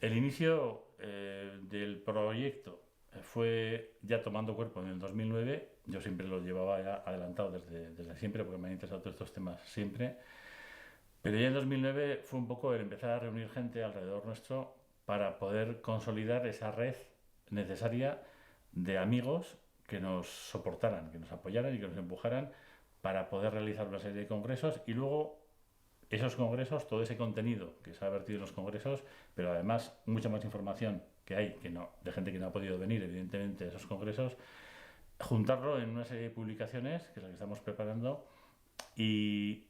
el inicio del proyecto fue ya tomando cuerpo en el 2009. Yo siempre lo llevaba ya adelantado desde siempre, porque me han interesado todos estos temas siempre. Pero ya en 2009 fue un poco el empezar a reunir gente alrededor nuestro para poder consolidar esa red necesaria de amigos que nos soportaran, que nos apoyaran y que nos empujaran para poder realizar una serie de congresos y luego esos congresos, todo ese contenido que se ha vertido en los congresos, pero además mucha más información que hay, que no, de gente que no ha podido venir, evidentemente, a esos congresos, juntarlo en una serie de publicaciones, que es la que estamos preparando, y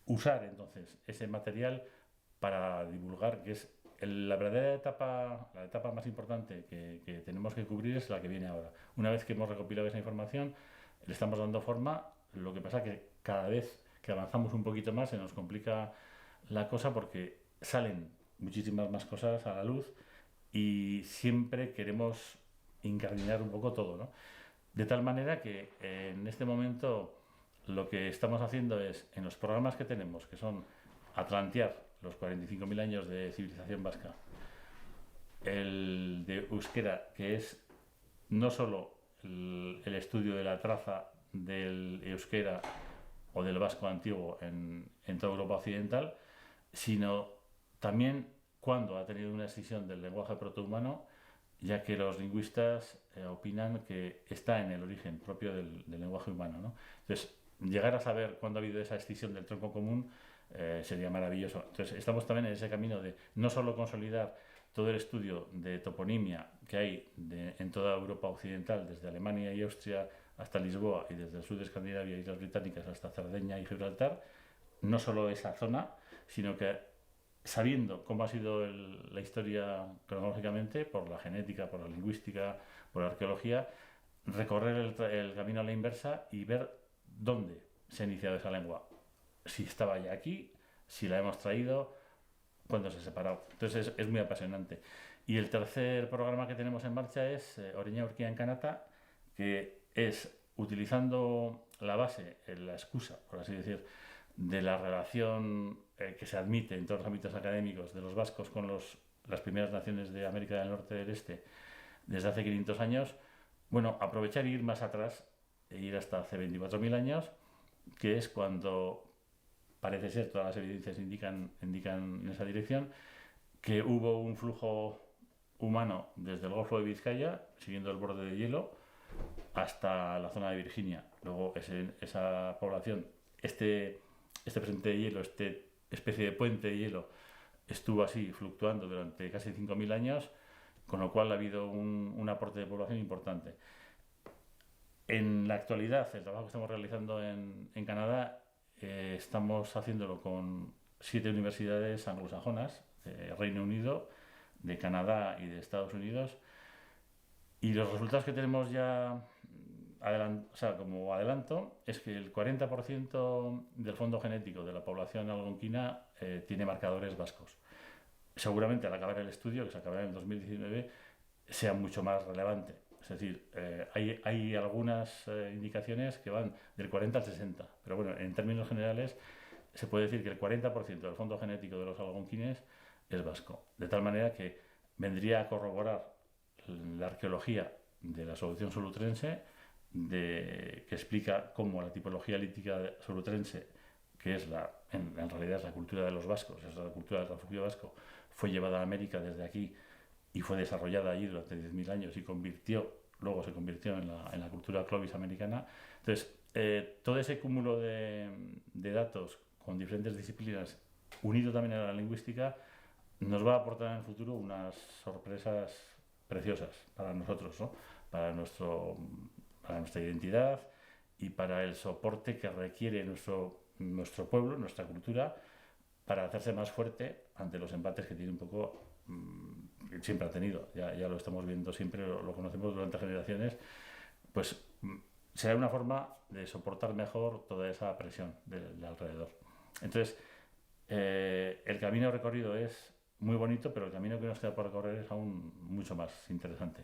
usar entonces ese material para divulgar, que es la verdadera etapa, la etapa más importante que tenemos que cubrir es la que viene ahora. Una vez que hemos recopilado esa información, le estamos dando forma, lo que pasa que cada vez que avanzamos un poquito más se nos complica la cosa porque salen muchísimas más cosas a la luz y siempre queremos incardinar un poco todo, ¿no? De tal manera que en este momento lo que estamos haciendo es, en los programas que tenemos, que son Atlantear, los 45.000 años de civilización vasca, el de Euskera, que es no solo el estudio de la traza del euskera o del vasco antiguo en toda Europa occidental, sino también cuando ha tenido una escisión del lenguaje protohumano, ya que los lingüistas opinan que está en el origen propio del lenguaje humano, ¿no? Entonces, llegar a saber cuándo ha habido esa escisión del tronco común sería maravilloso. Entonces, estamos también en ese camino de no solo consolidar todo el estudio de toponimia que hay en toda Europa occidental, desde Alemania y Austria hasta Lisboa y desde el sur de Escandinavia y Islas Británicas hasta Cerdeña y Gibraltar, no solo esa zona, sino que sabiendo cómo ha sido la historia cronológicamente, por la genética, por la lingüística, por la arqueología, recorrer el camino a la inversa y ver dónde se ha iniciado esa lengua. Si estaba ya aquí, si la hemos traído, cuándo se ha separado. Entonces es muy apasionante. Y el tercer programa que tenemos en marcha es Oreña Urquía en Kanata, que es utilizando la base, la excusa, por así decir, de la relación que se admite en todos los ámbitos académicos de los vascos con las primeras naciones de América del Norte y del Este desde hace 500 años, bueno, aprovechar y ir más atrás, e ir hasta hace 24.000 años, que es cuando parece ser, todas las evidencias indican en esa dirección, que hubo un flujo humano desde el Golfo de Vizcaya, siguiendo el borde de hielo, hasta la zona de Virginia. Luego esa población, este presente de hielo, esta especie de puente de hielo, estuvo así fluctuando durante casi 5.000 años, con lo cual ha habido un aporte de población importante. En la actualidad, el trabajo que estamos realizando en Canadá, estamos haciéndolo con 7 universidades anglosajonas, de Reino Unido, de Canadá y de Estados Unidos, y los resultados que tenemos ya como adelanto es que el 40% del fondo genético de la población algonquina tiene marcadores vascos. Seguramente al acabar el estudio, que se acabará en el 2019, sea mucho más relevante. Es decir, hay algunas indicaciones que van del 40 al 60, pero bueno, en términos generales se puede decir que el 40% del fondo genético de los algonquines es vasco. De tal manera que vendría a corroborar la arqueología de la solución solutrense, que explica cómo la tipología lítica solutrense, que es en realidad es la cultura de los vascos, es la cultura del refugio vasco, fue llevada a América desde aquí y fue desarrollada allí durante 10.000 años y luego se convirtió en la cultura clovis americana. Entonces, todo ese cúmulo de datos con diferentes disciplinas, unido también a la lingüística, nos va a aportar en el futuro unas sorpresas preciosas para nosotros, ¿no? para nuestra identidad y para el soporte que requiere nuestro pueblo, nuestra cultura, para hacerse más fuerte ante los embates que tiene un poco, siempre ha tenido, ya lo estamos viendo siempre, lo conocemos durante generaciones, pues será una forma de soportar mejor toda esa presión de alrededor. Entonces, el camino recorrido es muy bonito, pero el camino que nos queda por recorrer es aún mucho más interesante.